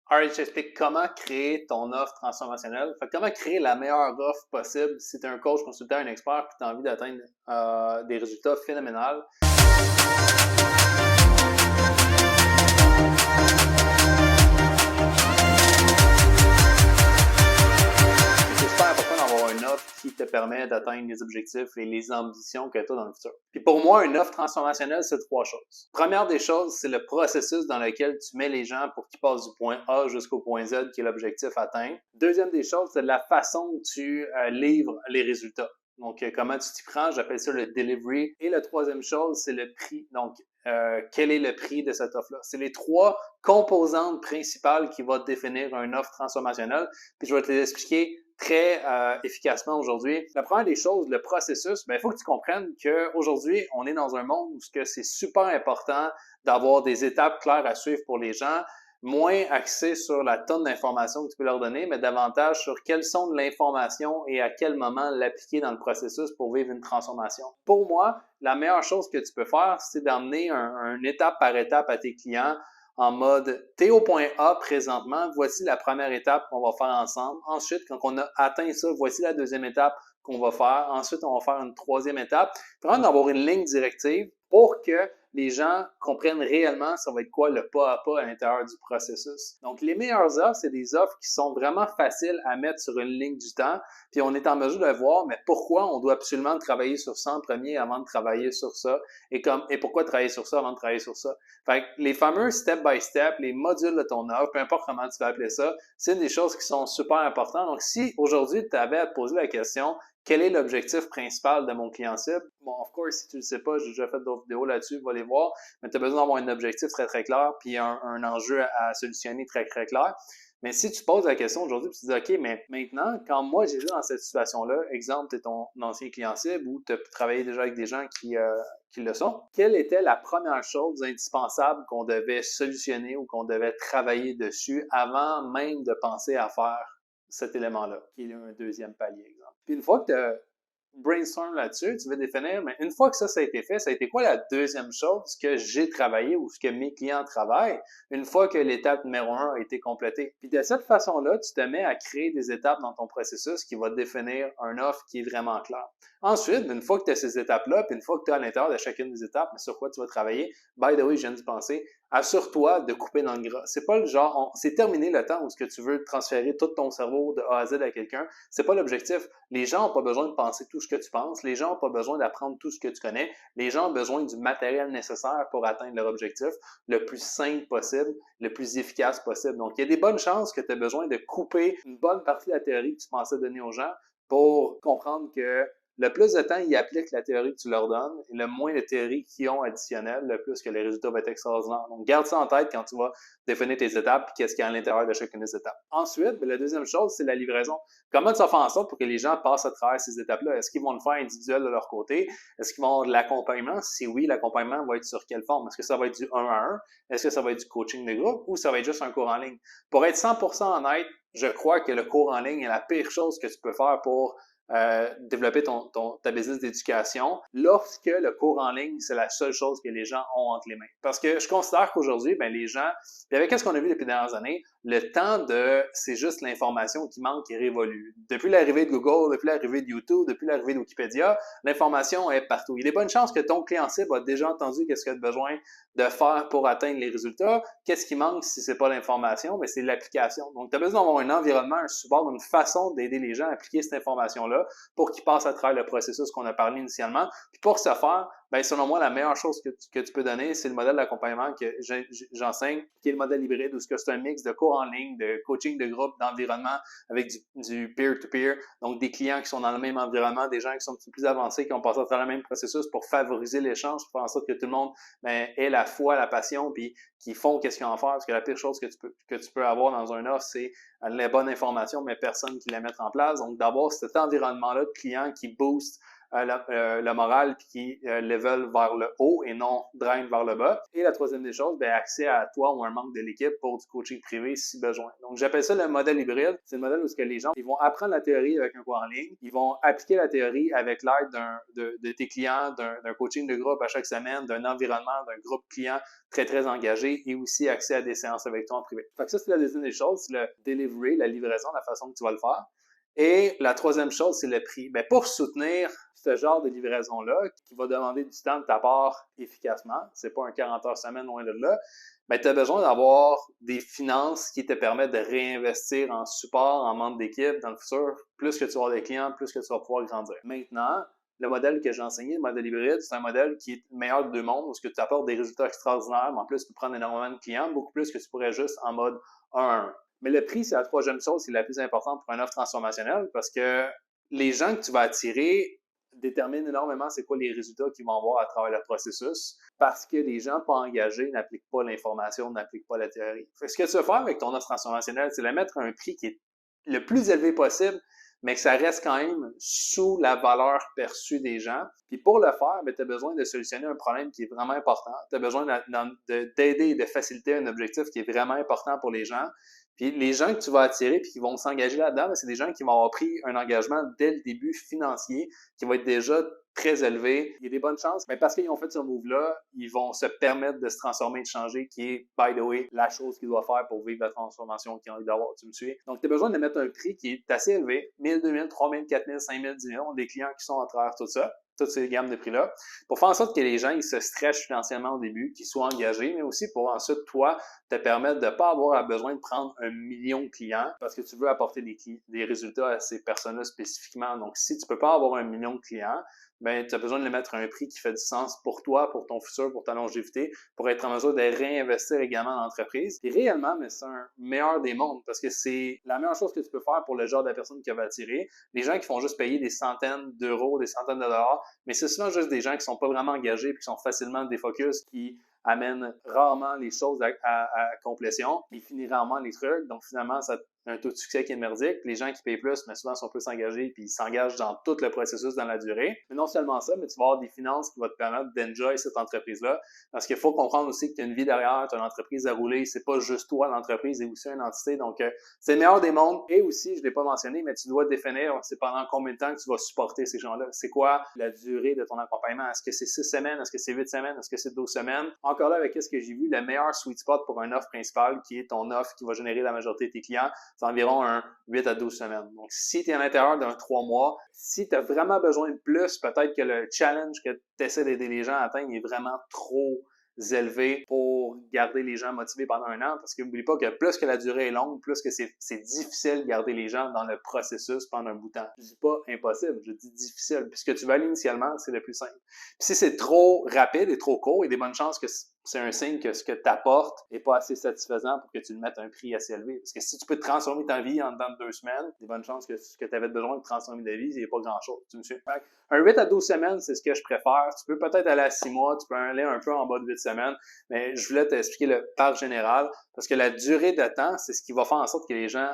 Alright, je t'explique comment créer ton offre transformationnelle. Fait que comment créer la meilleure offre possible si tu es un coach, consultant, un expert et tu as envie d'atteindre des résultats phénoménaux. C'est super important d'avoir une offre qui te permet d'atteindre les objectifs et les ambitions que tu as dans le futur. Puis pour moi, une offre transformationnelle, c'est trois choses. Première des choses, c'est le processus dans lequel tu mets les gens pour qu'ils passent du point A jusqu'au point Z, qui est l'objectif atteint. Deuxième des choses, c'est la façon que tu livres les résultats. Donc, comment tu t'y prends, j'appelle ça le delivery. Et la troisième chose, c'est le prix. Donc, quel est le prix de cette offre-là? C'est les trois composantes principales qui vont définir une offre transformationnelle. Puis je vais te les expliquer très efficacement aujourd'hui. La première des choses, le processus, il faut que tu comprennes qu'aujourd'hui, on est dans un monde où c'est super important d'avoir des étapes claires à suivre pour les gens, moins axé sur la tonne d'informations que tu peux leur donner, mais davantage sur quelles sont de l'information et à quel moment l'appliquer dans le processus pour vivre une transformation. Pour moi, la meilleure chose que tu peux faire, c'est d'amener un étape par étape à tes clients en mode, t'es au point A présentement, voici la première étape qu'on va faire ensemble. Ensuite, quand on a atteint ça, voici la deuxième étape qu'on va faire. Ensuite, on va faire une troisième étape. Vraiment d'avoir une ligne directive pour que les gens comprennent réellement ça va être quoi le pas à pas à l'intérieur du processus. Donc, les meilleures offres, c'est des offres qui sont vraiment faciles à mettre sur une ligne du temps, puis on est en mesure de voir, mais pourquoi on doit absolument travailler sur ça en premier avant de travailler sur ça, et pourquoi travailler sur ça avant de travailler sur ça. Fait que les fameux step by step, les modules de ton offre, peu importe comment tu vas appeler ça, c'est des choses qui sont super importantes. Donc, si aujourd'hui tu avais à te poser la question, quel est l'objectif principal de mon client cible? Bon, of course, si tu ne le sais pas, j'ai déjà fait d'autres vidéos là-dessus, va les voir, mais tu as besoin d'avoir un objectif très, très clair, puis un enjeu à solutionner très, très clair. Mais si tu poses la question aujourd'hui, puis tu dis, OK, mais maintenant, quand moi j'ai été dans cette situation-là, exemple, tu es ton ancien client cible ou tu as travaillé déjà avec des gens qui le sont, quelle était la première chose indispensable qu'on devait solutionner ou qu'on devait travailler dessus avant même de penser à faire cet élément-là, qui est un deuxième palier, exemple. Puis une fois que tu as brainstorm là-dessus, tu veux définir, mais une fois que ça a été fait, ça a été quoi la deuxième chose que j'ai travaillé ou ce que mes clients travaillent une fois que l'étape numéro 1 a été complétée. Puis de cette façon-là, tu te mets à créer des étapes dans ton processus qui va définir une offre qui est vraiment claire. Ensuite, une fois que tu as ces étapes-là, puis une fois que tu es à l'intérieur de chacune des étapes, mais sur quoi tu vas travailler, by the way, je viens d'y penser, assure-toi de couper dans le gras. C'est pas le genre, c'est terminé le temps où ce que tu veux transférer tout ton cerveau de A à Z à quelqu'un. C'est pas l'objectif. Les gens n'ont pas besoin de penser tout ce que tu penses. Les gens n'ont pas besoin d'apprendre tout ce que tu connais. Les gens ont besoin du matériel nécessaire pour atteindre leur objectif le plus simple possible, le plus efficace possible. Donc, il y a des bonnes chances que tu aies besoin de couper une bonne partie de la théorie que tu pensais donner aux gens pour comprendre que le plus de temps ils appliquent la théorie que tu leur donnes, et le moins de théorie qu'ils ont additionnelle, le plus que les résultats vont être extraordinaires. Donc, garde ça en tête quand tu vas définir tes étapes et qu'est-ce qu'il y a à l'intérieur de chacune des étapes. Ensuite, la deuxième chose, c'est la livraison. Comment tu vas faire en sorte pour que les gens passent à travers ces étapes-là? Est-ce qu'ils vont le faire individuel de leur côté? Est-ce qu'ils vont avoir de l'accompagnement? Si oui, l'accompagnement va être sur quelle forme? Est-ce que ça va être du 1 à 1? Est-ce que ça va être du coaching de groupe ou ça va être juste un cours en ligne? Pour être 100% honnête, je crois que le cours en ligne est la pire chose que tu peux faire pour développer ta business d'éducation lorsque le cours en ligne, c'est la seule chose que les gens ont entre les mains. Parce que je considère qu'aujourd'hui, les gens, puis avec ce qu'on a vu depuis les dernières années, le temps c'est juste l'information qui manque et révolue. Depuis l'arrivée de Google, depuis l'arrivée de YouTube, depuis l'arrivée de Wikipédia, l'information est partout. Il y a des bonnes chances que ton client cible a déjà entendu qu'est-ce qu'il a besoin de faire pour atteindre les résultats. Qu'est-ce qui manque si c'est pas l'information? C'est l'application. Donc, tu as besoin d'avoir un environnement, un support, une façon d'aider les gens à appliquer cette information-là pour qu'ils passent à travers le processus qu'on a parlé initialement. Puis pour ce faire, selon moi, la meilleure chose que tu peux donner, c'est le modèle d'accompagnement que j'enseigne, qui est le modèle hybride, où c'est un mix de cours en ligne, de coaching de groupe, d'environnement avec du peer-to-peer, donc des clients qui sont dans le même environnement, des gens qui sont un petit peu plus avancés, qui ont passé à travers le même processus pour favoriser l'échange, pour faire en sorte que tout le monde ait la foi, la passion, puis qui font qu'est-ce qu'ils ont à faire. Parce que la pire chose que tu peux avoir dans un offre, c'est la bonne information, mais personne qui la met en place. Donc, d'avoir cet environnement-là de clients qui booste le moral puis qui level vers le haut et non drain vers le bas. Et la troisième des choses, ben, accès à toi ou un membre de l'équipe pour du coaching privé si besoin. Donc, j'appelle ça le modèle hybride. C'est le modèle où les gens ils vont apprendre la théorie avec un cours en ligne, ils vont appliquer la théorie avec l'aide de tes clients, d'un coaching de groupe à chaque semaine, d'un environnement, d'un groupe client très, très engagé et aussi accès à des séances avec toi en privé. Fait que ça, c'est la deuxième des choses, c'est le delivery, la livraison, la façon que tu vas le faire. Et la troisième chose, c'est le prix. Ben, pour soutenir ce genre de livraison-là, qui va demander du temps de ta part efficacement, c'est pas un 40 heures semaine loin de là, ben, tu as besoin d'avoir des finances qui te permettent de réinvestir en support, en membre d'équipe dans le futur. Plus que tu vas avoir des clients, plus que tu vas pouvoir grandir. Maintenant, le modèle que j'ai enseigné, le modèle hybride, c'est un modèle qui est le meilleur de deux mondes, où tu apportes des résultats extraordinaires, mais en plus, tu peux prendre énormément de clients, beaucoup plus que tu pourrais juste en mode 1 à 1. Mais le prix, c'est la troisième chose, c'est la plus importante pour une offre transformationnelle parce que les gens que tu vas attirer déterminent énormément c'est quoi les résultats qu'ils vont avoir à travers le processus parce que les gens pas engagés n'appliquent pas l'information, n'appliquent pas la théorie. Fait que ce que tu vas faire avec ton offre transformationnelle, c'est de mettre à un prix qui est le plus élevé possible, mais que ça reste quand même sous la valeur perçue des gens. Puis pour le faire, tu as besoin de solutionner un problème qui est vraiment important. Tu as besoin d'aider et de faciliter un objectif qui est vraiment important pour les gens. Puis les gens que tu vas attirer puis qui vont s'engager là-dedans, c'est des gens qui vont avoir pris un engagement dès le début financier, qui va être déjà très élevé. Il y a des bonnes chances, mais parce qu'ils ont fait ce move-là, ils vont se permettre de se transformer, de changer, qui est, by the way, la chose qu'ils doivent faire pour vivre la transformation qu'ils ont envie d'avoir. Tu me suis? Donc, tu as besoin de mettre un prix qui est assez élevé, 1000, 2000, 3000, 4000, 5000, 10 000. On a des clients qui sont à travers tout ça, toutes ces gammes de prix-là, pour faire en sorte que les gens ils se stretchent financièrement au début, qu'ils soient engagés, mais aussi pour ensuite, toi, te permettre de ne pas avoir besoin de prendre 1 million de clients parce que tu veux apporter des résultats à ces personnes-là spécifiquement. Donc, si tu ne peux pas avoir 1 million de clients, ben, tu as besoin de le mettre à un prix qui fait du sens pour toi, pour ton futur, pour ta longévité, pour être en mesure de réinvestir également dans l'entreprise. Et réellement, mais c'est un meilleur des mondes parce que c'est la meilleure chose que tu peux faire pour le genre de personne qui va attirer. Les gens qui font juste payer des centaines d'euros, des centaines de dollars, mais c'est souvent juste des gens qui sont pas vraiment engagés et qui sont facilement défocus, qui amènent rarement les choses à complétion, ils finissent rarement les trucs, donc finalement, ça un taux de succès qui est merdique. Puis les gens qui payent plus, mais souvent sont plus engagés, puis ils s'engagent dans tout le processus dans la durée. Mais non seulement ça, mais tu vas avoir des finances qui vont te permettre d'enjoy cette entreprise-là. Parce qu'il faut comprendre aussi que tu as une vie derrière, tu as une entreprise à rouler. C'est pas juste toi, l'entreprise, c'est aussi une entité. Donc, c'est le meilleur des mondes. Et aussi, je l'ai pas mentionné, mais tu dois définir c'est pendant combien de temps que tu vas supporter ces gens-là. C'est quoi la durée de ton accompagnement? Est-ce que c'est 6 semaines? Est-ce que c'est 8 semaines? Est-ce que c'est 12 semaines? Encore là, avec ce que j'ai vu, le meilleur sweet spot pour une offre principale, qui est ton offre qui va générer la majorité de tes clients, c'est environ un 8 à 12 semaines. Donc, si tu es à l'intérieur d'un 3 mois, si tu as vraiment besoin de plus, peut-être que le challenge que tu essaies d'aider les gens à atteindre est vraiment trop élevé pour garder les gens motivés pendant un an, parce que n'oubliez pas que plus que la durée est longue, plus que c'est difficile de garder les gens dans le processus pendant un bout de temps. Je dis pas impossible, je dis difficile. Puis ce que tu veux aller initialement, c'est le plus simple. Puis si c'est trop rapide et trop court, il y a des bonnes chances que c'est un signe que ce que tu apportes n'est pas assez satisfaisant pour que tu le mettes à un prix assez élevé. Parce que si tu peux transformer ta vie en dedans de 2 semaines, il y a des bonnes chances que ce que tu avais besoin de transformer ta vie, il n'y a pas grand-chose. Tu me suis? Un 8 à 12 semaines, c'est ce que je préfère. Tu peux peut-être aller à 6 mois, tu peux aller un peu en bas de 8 semaines, mais je voulais t'expliquer le par général, parce que la durée de temps, c'est ce qui va faire en sorte que les gens,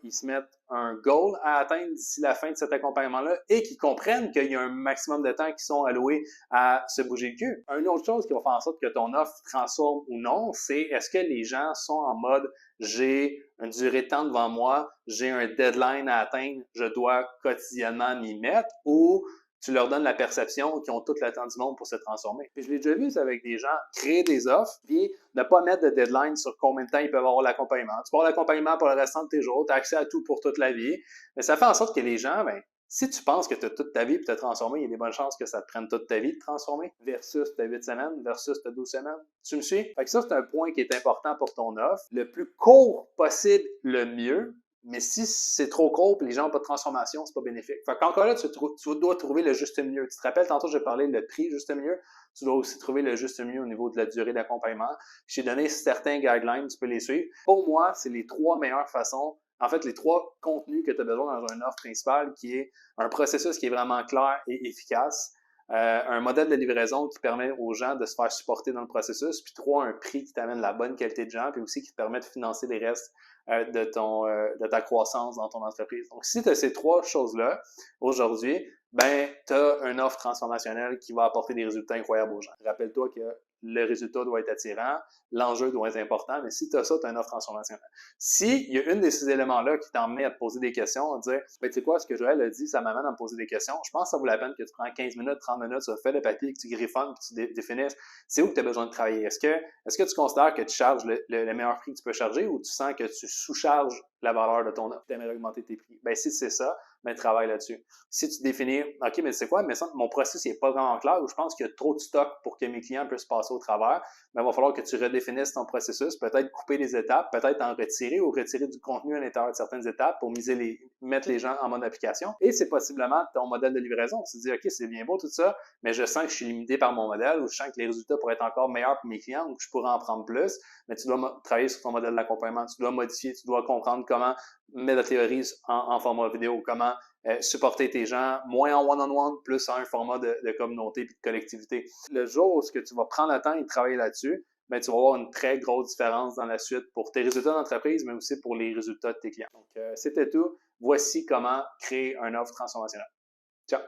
ils se mettent un goal à atteindre d'ici la fin de cet accompagnement-là et qu'ils comprennent qu'il y a un maximum de temps qui sont alloués à se bouger le cul. Une autre chose qui va faire en sorte que ton offre transforme ou non, c'est est-ce que les gens sont en mode j'ai une durée de temps devant moi, j'ai un deadline à atteindre, je dois quotidiennement m'y mettre, ou tu leur donnes la perception qu'ils ont tout le temps du monde pour se transformer. Puis je l'ai déjà vu ça avec des gens, créer des offres, puis ne pas mettre de deadline sur combien de temps ils peuvent avoir l'accompagnement. Tu peux avoir l'accompagnement pour le restant de tes jours, tu as accès à tout pour toute la vie, mais ça fait en sorte que les gens, si tu penses que tu as toute ta vie pour te transformer, il y a des bonnes chances que ça te prenne toute ta vie de transformer, versus tu as 8 semaines, versus tu as 12 semaines. Tu me suis? Fait que ça, c'est un point qui est important pour ton offre. Le plus court possible, le mieux. Mais si c'est trop court et les gens n'ont pas de transformation, c'est pas bénéfique. Fait qu'encore là, tu dois trouver le juste milieu. Tu te rappelles, tantôt, j'ai parlé le prix juste milieu. Tu dois aussi trouver le juste milieu au niveau de la durée d'accompagnement. J'ai donné certains guidelines, tu peux les suivre. Pour moi, c'est les 3 meilleures façons. En fait, les 3 contenus que tu as besoin dans une offre principale, qui est un processus qui est vraiment clair et efficace, un modèle de livraison qui permet aux gens de se faire supporter dans le processus, puis 3, un prix qui t'amène la bonne qualité de gens, puis aussi qui te permet de financer les restes de ta croissance dans ton entreprise. Donc, si tu as ces 3 choses-là aujourd'hui, ben, tu as une offre transformationnelle qui va apporter des résultats incroyables aux gens. Rappelle-toi que le résultat doit être attirant, l'enjeu doit être important, mais si tu as ça, tu as une offre transformationnelle. S'il y a une de ces éléments-là qui t'emmène à te poser des questions, à te dire, ben, tu sais quoi, ce que Joël a dit, ça m'amène à me poser des questions, je pense que ça vaut la peine que tu prends 15 minutes, 30 minutes, tu fais le papier, que tu griffonnes, que tu définisses, c'est où que tu as besoin de travailler. Est-ce que tu considères que tu charges le meilleur prix que tu peux charger ou tu sens que tu sous-charges la valeur de ton offre, tu aimerais augmenter tes prix? Ben, si c'est ça, ben, travaille là-dessus. Si tu définis, OK, mais c'est quoi, mais ça, mon processus n'est pas vraiment clair ou je pense qu'il y a trop de stock pour que mes clients puissent passer au travers, ben, il va falloir que tu redéfinisses ton processus, peut-être couper les étapes, peut-être en retirer ou retirer du contenu à l'intérieur de certaines étapes pour mettre les gens en mode application. Et c'est possiblement ton modèle de livraison. Tu te dis, OK, c'est bien beau tout ça, mais je sens que je suis limité par mon modèle ou je sens que les résultats pourraient être encore meilleurs pour mes clients ou que je pourrais en prendre plus, mais tu dois travailler sur ton modèle d'accompagnement, tu dois modifier, tu dois comprendre comment mettre la théorie en format vidéo, comment supporter tes gens, moins en one-on-one, plus en un format de communauté et de collectivité. Le jour où tu vas prendre le temps et travailler là-dessus, ben, tu vas avoir une très grosse différence dans la suite pour tes résultats d'entreprise, mais aussi pour les résultats de tes clients. Donc, c'était tout. Voici comment créer une offre transformationnelle. Ciao!